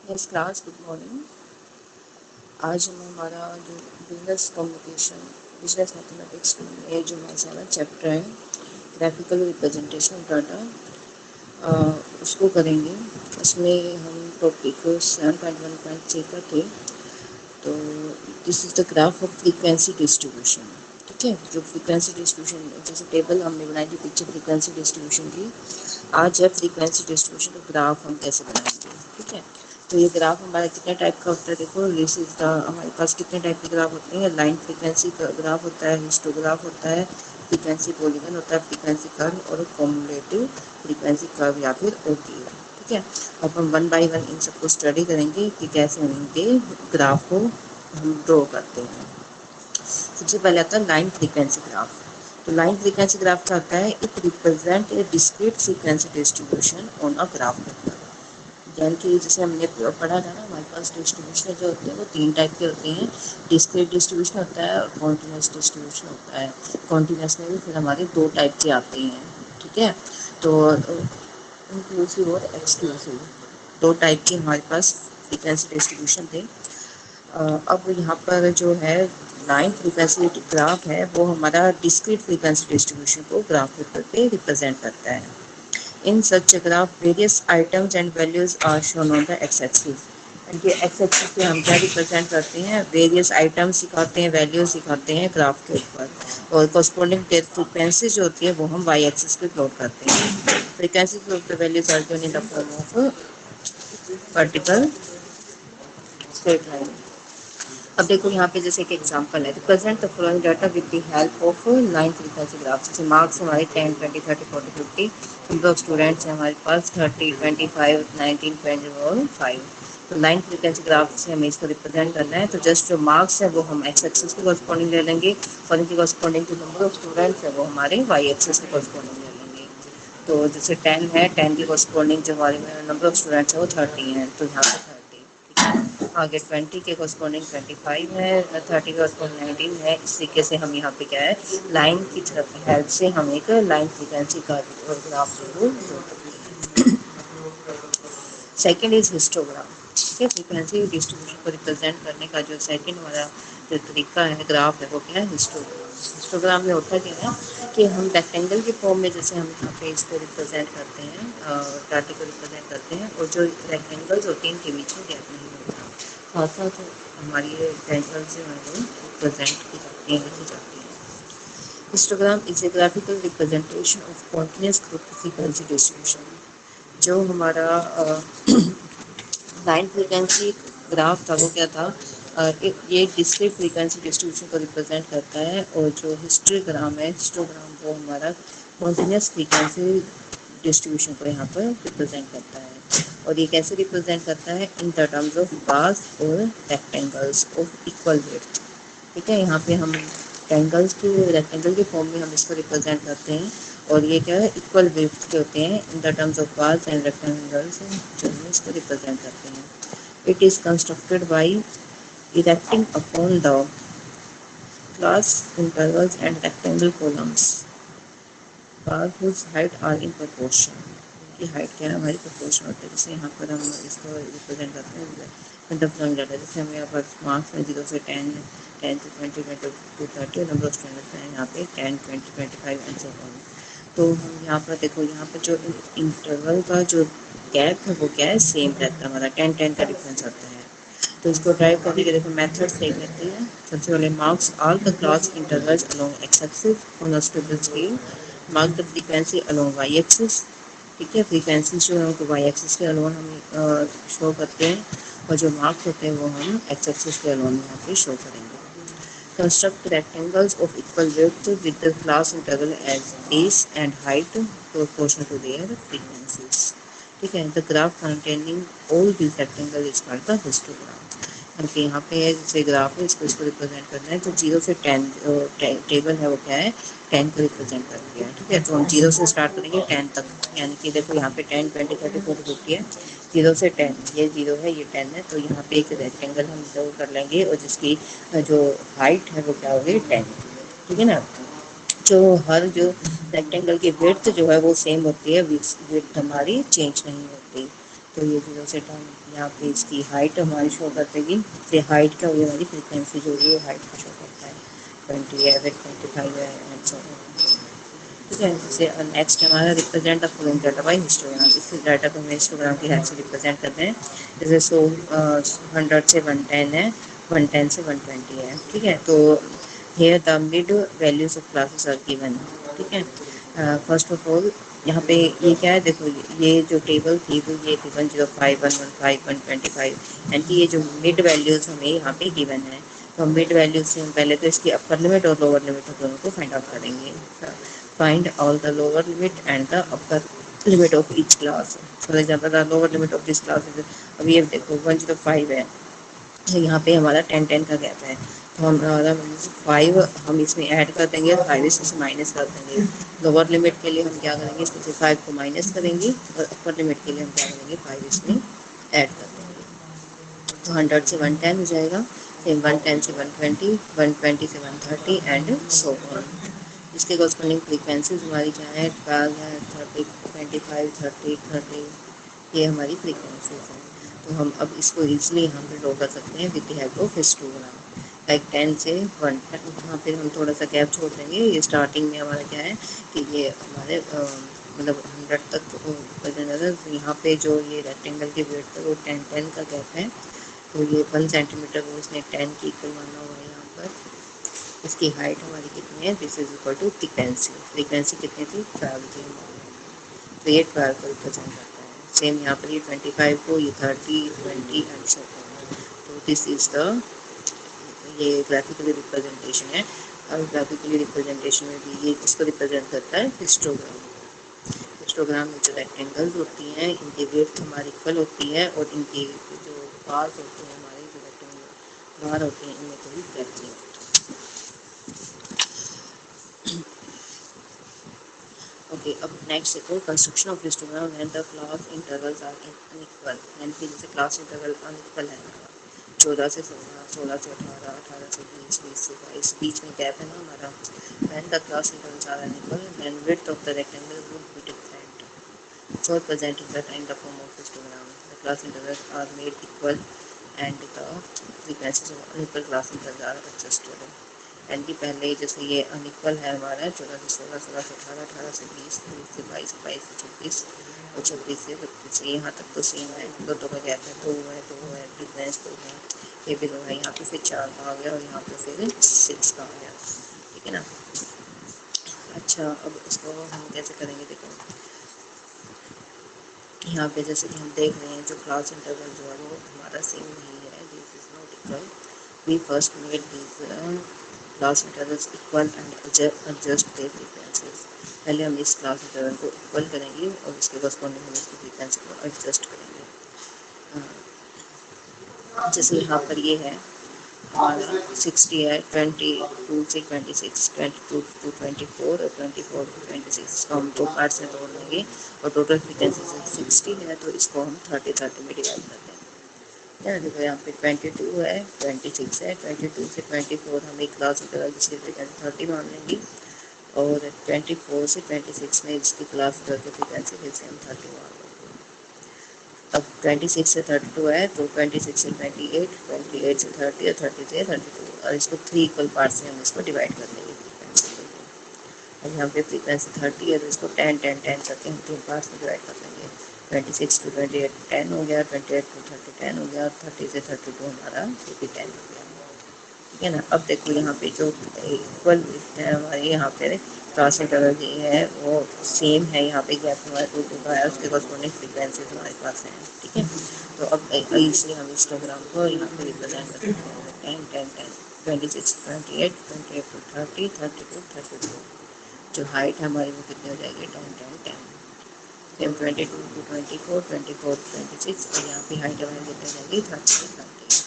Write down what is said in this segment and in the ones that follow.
Yes class, good morning. आज हम हमारा जो बिजनेस कम्युनिकेशन, बिजनेस मैथमेटिक्स में जो हमारा चैप्टर है ग्राफिकल रिप्रेजेंटेशन ऑफ डाटा, उसको करेंगे। उसमें हम टॉपिक 7.1.6 का थे। तो this is the graph of frequency distribution. ठीक है, जो फ्रीक्वेंसी डिस्ट्रीब्यूशन जैसे टेबल हमने बनाई थी पिक्चर फ्रीक्वेंसी डिस्ट्रीब्यूशन की, आज है फ्रीक्वेंसी डिस्ट्रीब्यूशन का ग्राफ हम कैसे बनाएंगे। ठीक है, तो ये ग्राफ हमारा कितने टाइप का होता है, देखो दिस इज द, हमारे पास कितने टाइप के ग्राफ होते हैं। लाइन फ्रीक्वेंसी का ग्राफ होता है, हिस्टोग्राफ होता है, फ्रीक्वेंसी पॉलीगन होता है, फ्रीक्वेंसी कर्व और कॉम्युलेटिव फ्रीक्वेंसी कर्व या फिर ओटीए। ठीक है, अब हम वन बाय वन इन सबको स्टडी करेंगे कि कैसे हम इनके ग्राफ को हम ड्रॉ करते हैं। सबसे पहले आता है लाइन फ्रीक्वेंसी ग्राफ। तो लाइन फ्रीक्वेंसी ग्राफ क्या होता है, it represent a discrete frequency distribution on a graph paper. यानी कि जैसे हमने पढ़ा था ना, हमारे पास डिस्ट्रीब्यूशन जो होते हैं वो तीन टाइप के होते हैं। डिस्क्रीट डिस्ट्रीब्यूशन होता है और कॉन्टिन्यूस डिस्ट्रीब्यूशन होता है। कॉन्टिन्यूस में भी फिर हमारे दो टाइप के आते हैं। ठीक है, तो इंक्लूसिव और एक्सक्लूसिव दो टाइप के हमारे पास फ्रीक्वेंसी डिस्ट्रीब्यूशन थे। अब यहाँ पर जो है लाइन फ्रीक्वेंसी ग्राफ है वो हमारा डिस्क्रीट फ्रीक्वेंसी डिस्ट्रीब्यूशन को ग्राफ पेपर पे रिप्रेजेंट करता है। In such graph various items and values are shown on the x axis. इनके एक्स एक्सिस पे हम क्या रिप्रेजेंट करते हैं, वेरियस आइटम्स सिखाते हैं, वैल्यूज सिखाते हैं ग्राफ के ऊपर, और कॉरस्पॉन्डिंग फ्रीक्वेंसी जो होती है वो हम वाई एक्सिस पे प्लॉट करते हैं। Frequency of the values are given in the form of vertical straight line. अब देखो यहाँ पे जैसे एक एग्जांपल है, represent the following data with the help of line frequency graph. जैसे मार्क्स हमारे 10, 20, 30, 40, 50, नंबर ऑफ स्टूडेंट्स हैं हमारे पास 30, 25, 19, 20 और 5। तो लाइन फ्रीक्वेंसी ग्राफ से हमें इसको रिप्रेजेंट करना है, तो जस्ट जो मार्क्स है वो हम एक्स एक्सिस के कॉरस्पॉन्डिंग ले लेंगे और इनके कॉरस्पॉन्डिंग जो नंबर ऑफ स्टूडेंट्स है वो हमारे वाई एक्सिस के कॉरस्पॉन्डिंग ले लेंगे। तो जैसे 10 है, 10 के कॉरस्पॉन्डिंग जो हमारे नंबर ऑफ स्टूडेंट्स है वो 30 है, तो यहाँ पे 30। आगे 20 के कॉरस्पॉन्डिंग 25 है, 30 के कॉरस्पॉन्डिंग 19 है। इस तरीके से हम यहाँ पे क्या है, लाइन की तरफ हेल्प से हम एक लाइन फ्रीक्वेंसी का ग्राफ जो है। Second is histogram. ठीक है, फ्रीक्वेंसी डिस्ट्रीब्यूशन को रिप्रेजेंट करने का जो सेकेंड हमारा जो तरीका है ग्राफ है वो क्या है, हिस्टोग्राम। हिस्टोग्राम में होता क्या है कि हम रेक्टेंगल के फॉर्म में जैसे हम यहाँ पे इसको रिप्रेजेंट करते हैं, डाटे को रिप्रेजेंट करते हैं, और जो रेक्टेंगल्स होते हैं इनके बीच में गैप नहीं होता, साथ साथ हमारी रेक्टेंगल्स जो है वो रिप्रेजेंट की जाती हैं, लिखी जाती हैं। Histogram is a graphical representation of continuous group frequency distribution. जो हमारा लाइन फ्रीक्वेंसी ग्राफ था वो क्या था, ये डिस्क्रीट फ्रीक्वेंसी डिस्ट्रीब्यूशन को रिप्रेजेंट करता है, और जो हिस्टोग्राम है, हिस्टोग्राम वो हमारा कॉन्टिन्यूस फ्रीक्वेंसी डिस्ट्रीब्यूशन को यहाँ पर रिप्रेजेंट करता है। और ये कैसे रिप्रेजेंट करता है, in the terms of bars और रेक्टेंगल्स ऑफ इक्वल विड्थ। ठीक है, यहाँ पे हम रेक्टेंगल के फॉर्म में हम इसको रिप्रेजेंट करते हैं, और ये क्या है, इक्वल विड्थ के होते हैं in the terms of bars and rectangles, जो हम इसको रिप्रेजेंट करते हैं। It is constructed by erecting upon the class intervals and rectangle columns bar whose height are in proportion। की हाइट क्या है, हमारी प्रोपोर्शन होती है। जैसे यहाँ पर हम इसको रिप्रेजेंट करते हैं मतलब फ्लोइंग डाटा, जैसे हमें यहाँ पर मार्क्स में 0 से 10, 10 से 20, 20 to 30, नंबर ऑफ स्टूडेंट्स हैं यहाँ पे 10, 20, 25 एंड सो ऑन। तो हम यहाँ पर देखो, यहाँ पर जो इंटरवल का जो गैप है वो क्या है, सेम रहता है, हमारा 10, 10 का डिफरेंस आता है। तो इसको ड्राइव करने के देखो मेथड्स देख लेते हैं। सबसे पहले marks all the class intervals along x axis on a stable scale, mark the frequency along y axis. ठीक है, फ्रीक्वेंसी जो है उनको वाई एक्सिस के अलोन हम शो करते हैं, और जो मार्क्स होते हैं वो हम एक्स एक्सिस के अलोन यहाँ पे शो करेंगे। Construct rectangles of equal width with the class interval as base and height proportional to their frequencies. ठीक है, the graph containing all this rectangle is called the histogram. क्योंकि यहाँ पे जैसे ग्राफ है इसको रिप्रेजेंट करना है, तो 0 से 10 टेबल है वो क्या है, 10 को रिप्रेजेंट कर दिया है। ठीक है, तो हम 0 से स्टार्ट करेंगे 10 तक, यानी कि देखो यहाँ पे 10, 20, 30, 40, 50 है, 0 से 10, ये 0 है, ये 10 है, तो यहाँ पे एक रेक्टेंगल हम ड्रॉ कर लेंगे, और जिसकी जो हाइट है वो क्या होगी, 10। ठीक है ना, जो हर जो रेक्टेंगल की विड्थ जो है वो सेम होती है, विड्थ हमारी चेंज नहीं होती। तो ये 0 से 10 यहाँ पे इसकी हाइट हमारी शो कर देगी। ये हाइट का ये हमारी फ्रीक्वेंसी जो है हाइट का शो करता है, 20 है, 25 है एंड सो ऑन। ठीक है, जैसे नेक्स्ट हमारा represent the following data by histogram. इस डाटा को हम हिस्टोग्राम की हेल्प से रिप्रेजेंट करते हैं। जैसे 100 से 110 है, 110 से 120 है। ठीक है, तो here the mid values of classes are given। ठीक है, फर्स्ट ऑफ ऑल यहाँ पे ये क्या है, देखो ये जो टेबल थी वो ये थी 105, 115, 125 एंड की ये जो मिड वैल्यूज हमें यहाँ पे गिवन है। तो मिड वैल्यूज से हम पहले तो इसकी अपर लिमिट और लोअर लिमिट दोनों को फाइंड आउट करेंगे। Find all the lower limit and the upper limit of each class. For example the lower limit of this class is, अब ये देखो 105 है, तो यहाँ पे हमारा 10-10 का गैप है, तो हम हमारा 5 हम इसमें ऐड कर देंगे, 5 इसमें माइनस कर देंगे। लोअर लिमिट के लिए हम क्या करेंगे, इसमें से 5 को माइनस करेंगे और अपर लिमिट के लिए हम क्या करेंगे, 5 इसमें ऐड कर देंगे। तो 100 से 110 हो जाएगा, फिर 110 से 120, 120 से 130 एंड सो ऑन। इसके कॉरस्पॉन्डिंग फ्रीक्वेंसीज हमारी क्या है, 12 है, 30, 25, 30, 30, ये हमारी फ्रीक्वेंसीज हैं। तो हम अब इसको इजीली यहाँ पे ड्रॉ कर सकते हैं with the help of histogram. Like 10 से 1, यहाँ पे हम थोड़ा सा गैप छोड़ देंगे। ये स्टार्टिंग में हमारा क्या है कि ये हमारे मतलब 100 तक तो यहाँ पे जो ये रेक्टेंगल की वेट है वो 10-10 का गैप है, तो ये 1 सेंटीमीटर वो इसने 10 की इक्वल माना हुआ है यहाँ पर। इसकी हाइट हमारी कितनी है, this is equal to frequency. Frequency कितनी थी, 12 थी हमारी, तो ये 12 को रिप्रेजेंट करता है। सेम यहाँ पर ये 25 को, ये 30, 20 एंड सो ऑन। तो दिस इज द ये ग्राफिकली रिप्रेजेंटेशन है। और ग्राफिकली रिप्रेजेंटेशन में भी ये इसको रिप्रेजेंट करता है हिस्टोग्राम। हिस्टोग्राम में जो रेक्टेंगल्स होती हैं इनकी विड्थ हमारी इक्वल होती है और इनकी जो बार्स होते हैं हमारे जो रेक्टेंगल बार होती हैं इनमें कोई गैप नहीं होता। ओके, अब नेक्स्ट देखो, construction of histogram when the class intervals are unequal. यानी कि जैसे क्लास इंटरवल अनइक्वल है हमारा, 14 से 16, 16 से 18, 18 से 20, 20 से 22, बीच में गैप है ना हमारा। When the class intervals are unequal then width of the rectangle would be different, so presented that in the form of histogram. The class intervals are made equal and the frequencies of unequal class intervals are adjusted। And की पहले जैसे ये unequal है हमारा 14 से 16, 16 से 18, 18 से 20, 20 से 22, 22 से 26 और 26 से 32, यहाँ तक तो सेम है, दोनों का गैप है, 2 है, डिफरेंस 2 है, ये भी 2 है, यहाँ पे फिर 4 का आ गया और यहाँ पे फिर 6 का आ गया। ठीक है ना। अच्छा, अब इसको हम कैसे करेंगे, देखो यहाँ पे जैसे कि हम देख रहे हैं जो क्लास इंटरवल जो है वो हमारा सेम नहीं है, this is not equal. We first made this class intervals equal and adjust their frequencies. पहले हम इस क्लास इंटरवल को इक्वल करेंगे और इसके कॉरस्पॉन्डिंग हम इसकी फ्रीक्वेंसी को एडजस्ट करेंगे। जैसे यहाँ पर ये है हमारा 60 है, 22 से 26, 22 टू 24 और 24 टू 26 को हम 2 पार्ट्स में तोड़ देंगे और टोटल फ्रीक्वेंसी 60 है तो इसको हम 30-30 में डिवाइड कर देंगे। या देखो यहाँ पे 22 है, 26 है, 22 से 24 हम एक क्लास इंटरवल जिसकी फ्रीक्वेंसी 30 मान लेंगे और 24 से 26 में इसकी क्लास इंटरवल की फ्रीक्वेंसी फिर से हम 30 मान लेंगे। अब 26 से 32 है तो 26 से 28, 28 से 30 और 30 से 32 और इसको 3 इक्वल पार्ट से हम इसको डिवाइड कर देंगे फ्रीक्वेंसी को। अब यहाँ पे फ्रीक्वेंसी 30 है तो इसको 10 10 10 करके हम 3 पार्ट्स में डिवाइड कर देंगे। 26 टू 28 10 हो गया, 28 टू 30 10 हो गया, 30 से 32 हमारा ये भी 10 हो गया। ठीक है ना। अब देखो यहाँ पे जो इक्वल है हमारे यहाँ पे क्लास इंटरवल जो है वो सेम है, यहाँ पे गैप हमारे टू का है, उसके कॉरस्पॉन्डिंग फ्रीक्वेंसीज हमारे पास हैं। ठीक है, तो अब इसलिए हम हिस्टोग्राम को यहाँ पे रिप्रेजेंट करते हैं 10 10 10, 26 28, 28 टू 30, 30 टू 32। जो हाइट है हमारी वो कितनी हो जाएगी, 10 10 10। सेम 22 टू 24, 24 टू 26 और यहाँ पे हाइट हमारी कितनी हो जाएगी, 30 टू 30।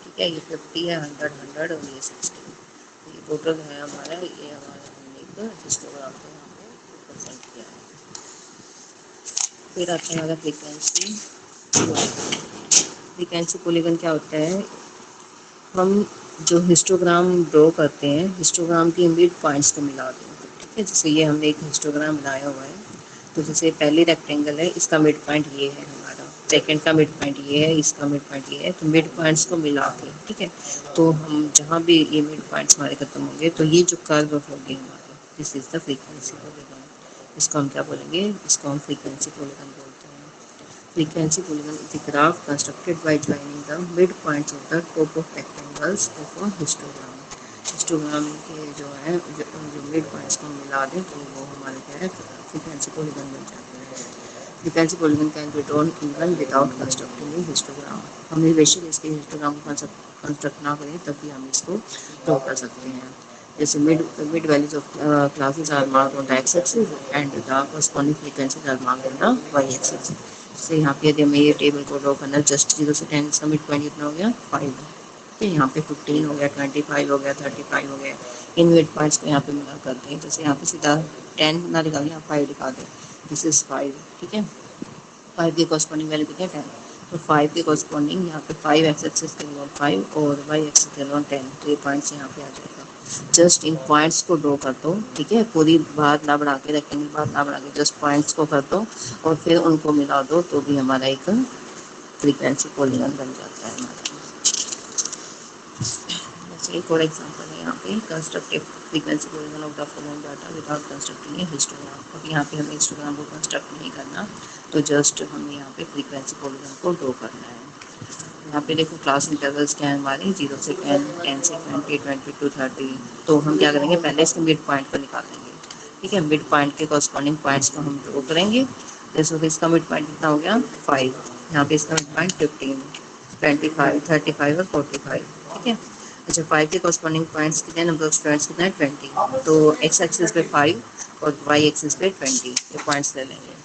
ठीक है, ये 50 है, 100 100 और ये 60। ये टोटल है हमारा, ये हमारा हमने एक हिस्टोग्राम को यहाँ पे रिप्रेजेंट किया है। फिर आता है हमारा फ्रीक्वेंसी पॉलीगन। फ्रीक्वेंसी पॉलीगन क्या होता है, हम जो हिस्टोग्राम ड्रॉ करते हैं हिस्टोग्राम के मिड पॉइंट्स को मिलाते हैं। ठीक है, जैसे ये हमने एक हिस्टोग्राम बनाया हुआ है, तो जैसे पहली रेक्टेंगल है इसका मिड पॉइंट ये है हमारा, सेकंड का मिड पॉइंट ये है, इसका मिड पॉइंट ये है, तो मिड पॉइंट्स को मिला के, ठीक है, तो हम जहाँ भी ये मिड पॉइंट्स हमारे खत्म होंगे तो ये जो कर्व होगी हमारी, this is the frequency polygon. इसको हम क्या बोलेंगे, इसको हम फ्रीक्वेंसी पॉलीगन बोलते हैं। Frequency polygon is a graph constructed by joining the midpoints of the top of rectangles of a histogram। Histogram के जो है जो मिड पॉइंट्स को मिला दें तो वो हमारे क्या है, फ्रीक्वेंसी पॉलीगन बन जाते हैं। Frequency polygon can be drawn even without constructing A histogram. हम बेशक इसके हिस्टोग्राम को कंस्ट्रक्ट ना करें तब भी हम इसको ड्रॉ कर सकते हैं। जैसे mid values of classes are marked on the x axis and the corresponding frequencies are marked on the y axis. जैसे यहाँ पे यदि हमें ये टेबल को ड्रॉ करना है, जस्ट 0 से 10 का मिड पॉइंट कितना हो गया, 5। ठीक है, यहाँ पे 15 हो गया, 25 हो गया, 35 हो गया। इन मिड पॉइंट्स को यहाँ पे मिला करते हैं। जैसे यहाँ पे सीधा 10 ना निकालें, यहाँ 5 दिखा दें, दिस इज 5। ठीक है, 5 के कॉरस्पॉन्डिंग वैल्यू कितनी है, 10। तो 5 के कॉरस्पॉन्डिंग यहाँ पे 5 एक्स एक्सिस के अलॉन 5 और वाई एक्सिस के अलॉन 10, तो ये पॉइंट्स यहाँ पे आ जाएगा। जस्ट इन पॉइंट्स को ड्रॉ कर दो, ठीक है, पूरी बात ना बढ़ा के, रेक्टेंगल बात ना बढ़ा के, जस्ट पॉइंट्स को कर दो और फिर उनको मिला दो तो भी हमारा एक फ्रीक्वेंसी पॉलीगन बन जाता है हमारा। जैसे एक और एग्जांपल है यहाँ पे, constructive frequency polygon of the following data without constructing A histogram. अब यहाँ पे हमें हिस्टोग्राम को कंस्ट्रक्ट नहीं करना, तो जस्ट हमें यहाँ पे फ्रीक्वेंसी पॉलीगन को ड्रॉ करना है। यहाँ पे देखो क्लास इंटरवल्स क्या है हमारे, 0 से 10, 10 से 20, 20 to 30। तो हम क्या करेंगे, पहले इसके मिड पॉइंट को निकालेंगे। ठीक है, मिड पॉइंट के कॉरस्पॉन्डिंग पॉइंट्स को हम ड्रॉ करेंगे। जैसे कि इसका मिड पॉइंट कितना हो गया, 5। यहाँ पे इसका मिड पॉइंट 15, 25, 35 और 45। ठीक है, अच्छा 5 के कॉरस्पॉन्डिंग पॉइंट्स कितने, नंबर ऑफ स्टूडेंट्स कितना है, 20। तो एक्स एक्सिस पे 5 और वाई एक्सिस पे 20 ये पॉइंट्स ले लेंगे।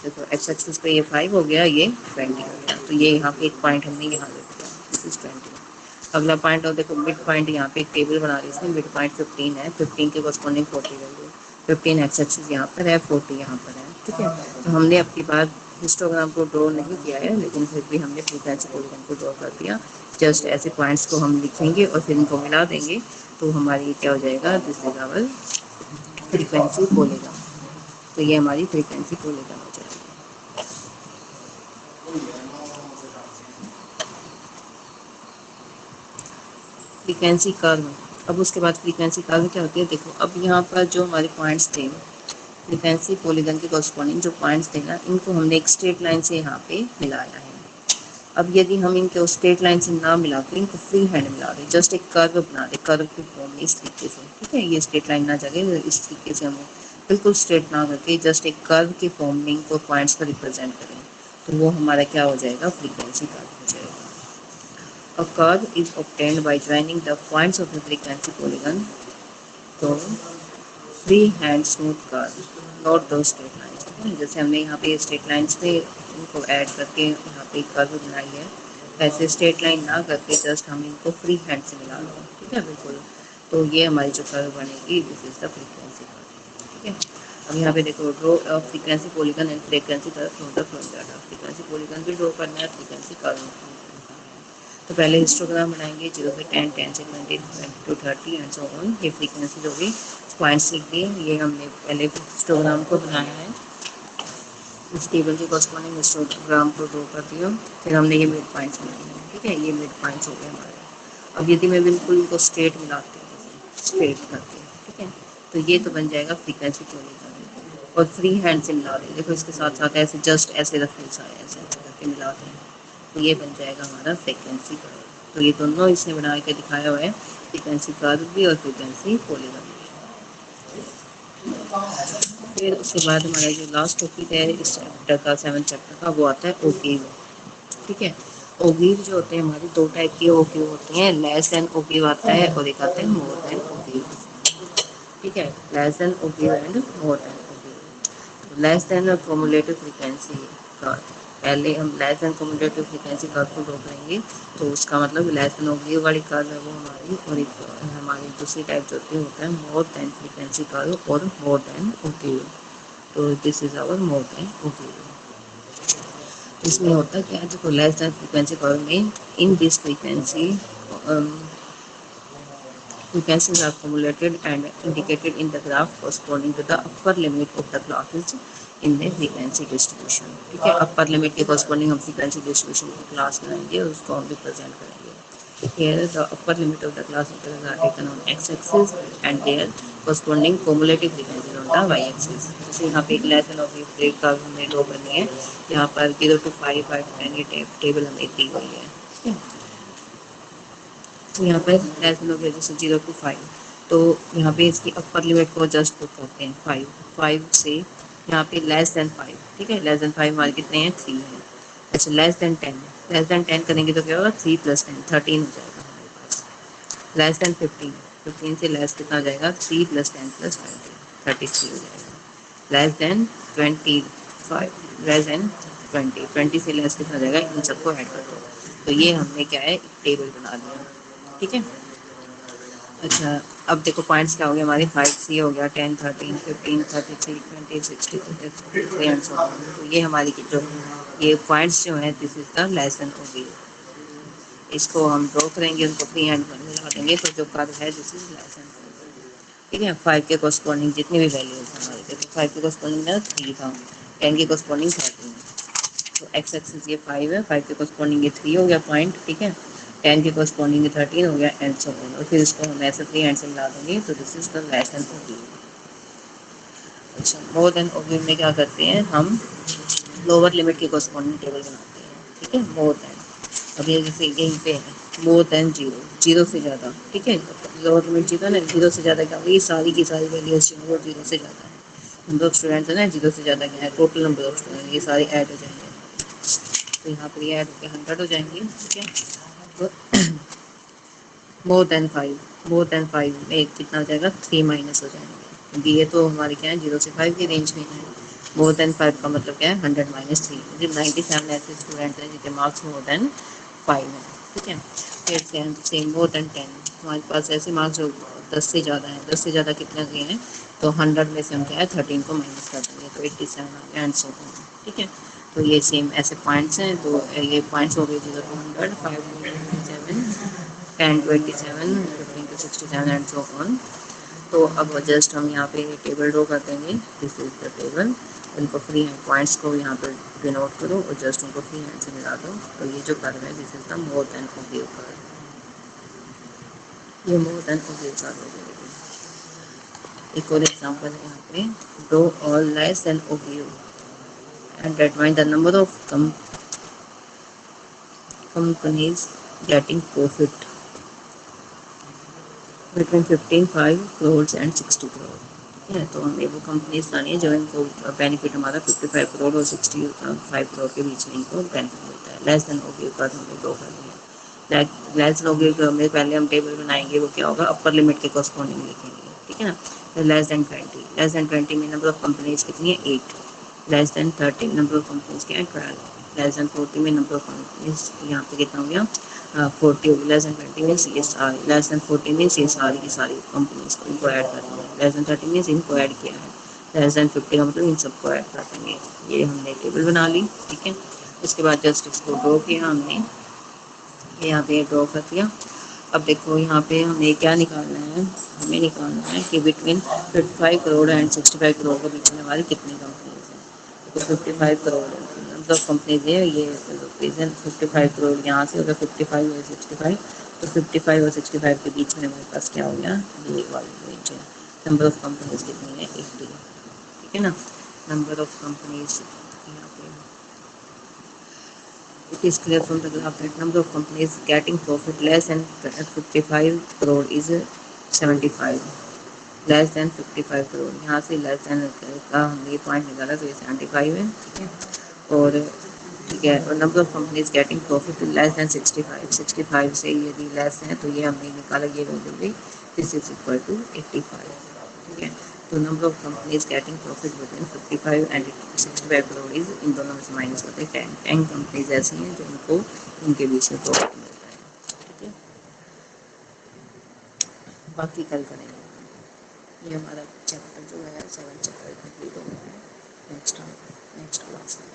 देखो एक्स एक्सिस पे ये 5 हो गया, ये 20 हो गया, तो ये यहाँ पे एक पॉइंट हमने यहाँ ले लिया, दिस इज 20। अगला पॉइंट, और देखो मिड पॉइंट यहाँ पे एक टेबल बना रही है, इसमें मिड पॉइंट 15 है, 15 के कॉरस्पॉन्डिंग 40 वैल्यू, 15 एक्स एक्सिस यहाँ पर है, 40 यहाँ पर है। ठीक है, तो हमने अपनी बार हिस्टोग्राम को ड्रॉ नहीं किया है, लेकिन फिर भी हमने फ्रीक्वेंसी पॉलीगन को ड्रॉ कर दिया। जस्ट ऐसे पॉइंट्स को हम लिखेंगे और फिर इनको मिला देंगे तो हमारी क्या हो जाएगा, this is our frequency polygon. तो ये हमारी फ्रीक्वेंसी पॉलीगन हो जाएगी। Frequency curve. अब उसके बाद फ्रीक्वेंसी कर्व क्या होती है, देखो अब यहाँ पर जो हमारे पॉइंट्स थे, फ्रीक्वेंसी पॉलीगन के कॉरस्पॉन्डिंग जो पॉइंट्स थे ना, इनको हमने एक स्ट्रेट लाइन से यहाँ पे मिलाया है। अब यदि हम इनको स्ट्रेट लाइन से ना मिला के इनको फ्री हैंड मिला दें, जस्ट एक कर्व बना दें, कर्व की फॉर्म में इस तरीके से, ठीक है, ये स्ट्रेट लाइन ना जगह इस तरीके से हम बिल्कुल स्ट्रेट ना करके जस्ट एक कर्व की फॉर्म में इनको पॉइंट्स को रिप्रेजेंट करें, तो वो हमारा क्या हो जाएगा, फ्रीक्वेंसी कर्व हो जाएगा। A curve is obtained by joining the points of the frequency polygon तो free hand smooth curve not दो स्ट्रेट लाइंस। ठीक है, जैसे हमने यहाँ पे स्ट्रेट लाइंस पे इनको ऐड करके यहाँ पे कर्व बनाई है, वैसे स्ट्रेट लाइन ना करके जस्ट हम इनको फ्री हैंड से मिला लो। ठीक है, बिल्कुल, तो ये हमारी जो कर्व बनेगी, this is the frequency curve. ठीक है, अब यहाँ पे देखो draw frequency polygon and frequency curve from the flowing data. Frequency polygon भी ड्रॉ करना है, फ्रीक्वेंसी कर्व। तो पहले हिस्टोग्राम बनाएंगे, 0 से 10, 10 से 20, 20 to 30 एंड सो ऑन। ये फ्रीक्वेंसी जो भी पॉइंट्स लिख दिए, ये हमने पहले हिस्टोग्राम को बनाया है, इस टेबल के कॉरस्पॉन्डिंग हिस्टोग्राम को ड्रॉ कर दिया, फिर हमने ये मिड पॉइंट्स बनाए हैं। ठीक है, ये मिड पॉइंट्स हो गए हमारे। अब यदि मैं बिल्कुल इनको स्ट्रेट मिलाती हूँ, स्ट्रेट करके, ठीक है, तो ये तो बन जाएगा फ्रीक्वेंसी पॉलीगन। और फ्री हैंड से मिला दें, देखो इसके साथ साथ ऐसे जस्ट ऐसे रखें, ऐसे करके मिला दें, तो ये बन जाएगा हमारा फ्रीक्वेंसी कर्व। तो ये दोनों इसने बना के दिखाया हुआ है, फ्रीक्वेंसी कर्व भी और फ्रीक्वेंसी पॉलीगन भी। फिर उसके बाद हमारा जो लास्ट टॉपिक है इस चैप्टर का, 7th चैप्टर का, वो आता है ओकीव। ठीक है, ओकीव जो होते हैं हमारे, दो टाइप के ओकीव होते हैं, लेस देन ओकीव आता है और एक आता है मोर देन ओकीव। ठीक है, less than ogive and more than ogive. Less than cumulative frequency curve, पहले हम less than cumulative frequency curve को ड्रॉ करेंगे, तो उसका मतलब लेस देन ओकीव वाली कर्व है वो हमारी, और एक हमारी दूसरी टाइप जो होता है मोर देन फ्रीक्वेंसी कर्व और मोर देन ओकीव। तो this is our more than ogive. इसमें होता क्या है, देखो लेस देन फ्रीक्वेंसी कर्व में, in this frequency frequencies are accumulated and indicated in the graph corresponding to the upper limit of the classes in the frequency distribution. ठीक है, upper limit के corresponding हम फ्रीक्वेंसी डिस्ट्रीब्यूशन की class बनाएंगे, उसको हम represent करेंगे। Here the upper limit of the class intervals are taken on x-axis and their corresponding cumulative frequencies on the y-axis। जैसे यहाँ पे एक लेसन ऑफ ब्रेक का हमें ड्रॉ करनी है, यहाँ पर 0 to 5, 5 to 10 ये टेबल हमें दी हुई है। तो यहाँ पर लेसन ऑफ जैसे 0 to 5, तो यहाँ पे इसकी अपर लिमिट को जस्ट पुट करते हैं 5, 5 से यहाँ पे लेस देन 5। ठीक है, लेस देन 5 हमारे कितने हैं, 3 है। अच्छा, लेस देन 10, लेस देन 10 करेंगे तो क्या होगा, 3 + 10 13 हो जाएगा हमारे पास। लेस देन 15, 15 से लेस कितना हो जाएगा, 3 + 10 + 20 33 हो जाएगा। लेस देन 25, लेस देन 20, 20 से लेस कितना हो जाएगा, इन सबको ऐड कर दो। तो ये हमने क्या है, टेबल बना दिया। ठीक है, अच्छा अब देखो पॉइंट्स क्या हो गए हमारे, 5C हो गया, 10, 13, 15, 33, 20, 60 एंड सो ऑन। तो ये हमारी जो ये पॉइंट्स जो हैं, this is the lesson of ये, इसको हम ड्रॉ करेंगे, उनको फ्री हैंड में मिला देंगे, तो जो कर्व है दिस इज लेसन। ठीक है, 5 के कॉरस्पॉन्डिंग जितनी भी वैल्यूज हमारे, देखो 5 के कॉरस्पॉन्डिंग में 3 था, 10 के कॉरस्पॉन्डिंग 13, तो एक्स एक्सिस ये 5 है, 5 के कॉरस्पॉन्डिंग ये 3 हो गया पॉइंट। ठीक है, 10 के कॉरस्पॉन्डिंग 13 हो गया एंड सो ऑन, और फिर इसको हम ऐसे फ्री हैंड से मिला देंगे, तो this is the lesson of you. अच्छा, मोर देन ऑब्वियस में क्या करते हैं हम, लोअर लिमिट के कॉरस्पॉन्डिंग टेबल बनाते हैं। ठीक है, मोर देन, अब ये जैसे यहीं पे है मोर देन 0, 0 से ज़्यादा। ठीक है, लोअर लिमिट 0 ना, 0 से ज़्यादा क्या होगी, ये सारी की सारी वैल्यूज जो है वो 0 से ज़्यादा है। नंबर ऑफ स्टूडेंट्स है ना, 0 से ज़्यादा क्या है, टोटल नंबर ऑफ स्टूडेंट, ये सारे ऐड हो जाएंगे, तो यहाँ पर ये ऐड होकर 100 हो जाएंगे। ठीक है, तो मोर देन 5, मोर देन 5 में कितना हो जाएगा, 3 माइनस हो जाएंगे, क्योंकि ये तो हमारे क्या है 0 से 5 की रेंज में है। मोर देन 5 का मतलब क्या है, 100 - 3, मुझे 97 ऐसे स्टूडेंट हैं जिनके मार्क्स मोर देन 5 है। ठीक है, फिर सेम मोर देन 10, हमारे पास ऐसे मार्क्स जो 10 से ज़्यादा है, 10 से ज़्यादा कितने दिए हैं, तो 100 में से हम क्या है 13 को माइनस कर देंगे, तो 87 आ गया एंड सो ऑन। ठीक है, तो ये सेम ऐसे पॉइंट्स हैं, तो ये पॉइंट्स हो गए 0 to 100, 5 to 27, 10 to 87, 15 to 67 and so on. तो अब जस्ट हम यहाँ पे टेबल ड्रॉ कर देंगे, दिस इज द टेबल। इनको फ्री हैंड पॉइंट्स को यहाँ पर डिनोट करो और जस्ट उनको फ्री हैंड से मिला दो, तो ये जो कर्व है this is the more than obvious curve, ये मोर देन ऑब्वियस कर्व हो जाएगी। एक और एग्जांपल है यहाँ पे, draw all less than obvious and determine the number of companies getting profit between 15 crores and 60 crore। ठीक है, तो हमें वो कंपनीज लानी है जो इनको बेनिफिट हमारा 55 करोड़ और 65 करोड़ के बीच में इनको बेनिफिट मिलता है। लेस देन ओके का हमें ड्रॉ करनी है। लेस देन ओके में पहले हम टेबल बनाएंगे, वो क्या होगा, अपर लिमिट के कॉरस्पॉन्डिंग लिखेंगे। ठीक है ना, तो लेस देन 20, लेस देन 20 में नंबर ऑफ कंपनीज कितनी है, 8। Less than 30 number of companies क्या है, 12। लेस देन 40 में नंबर ऑफ कंपनीज यहाँ पे कितना हो गया, 40 हो गया। लेस देन 20 मीन्स ये सारी, लेस देन 40 मीन्स ये सारी की सारी कंपनीज को इनको ऐड कर देंगे। लेस देन 30 मीन्स इनको ऐड किया है। लेस देन 50 का मतलब इन सबको ऐड कर देंगे। ये हमने टेबल बना ली। ठीक है, उसके बाद जस्ट इसको ड्रॉ किया हमने, ये यहाँ पे ड्रॉ कर दिया। अब देखो यहाँ पे हमें क्या निकालना है, हमें निकालना है कि बिटवीन 55 करोड़ एंड 65 करोड़ के बीच में हमारी कितनी कंपनीज हैं। तो 55 करोड़ मतलब कंपनीज है ये, रीजन 55 करोड़ यहाँ से होगा, 55 और 65, तो 55 और 65 के बीच में हमारे पास क्या हो गया, ये वाली रेंज है। नंबर ऑफ कंपनीज कितनी है, 80। ठीक है ना, नंबर ऑफ कंपनीज यहाँ पे, it is clear from the graph that number of companies getting profit less than 55 crore is 75, less than 55 crore, यहाँ से लेस देन का हमने ये पॉइंट निकाला, तो ये 75 है। ठीक है, और ठीक है, और number of companies getting profit less than 65, 65 से यदि लेस है तो ये हमने निकाला, ये वैल्यू भी दिस इज इक्वल टू 85। ठीक है, तो number of companies getting profit between 55 and 65 crore is, इन दोनों में से माइनस करते हैं 10, 10 कंपनीज ऐसी हैं जो उनको उनके बीच में प्रॉफिट मिलता है। ठीक है, बाकी कल करेंगे। ये हमारा चैप्टर जो है 7 चैप्टर कंप्लीट हो गया है। नेक्स्ट क्लास में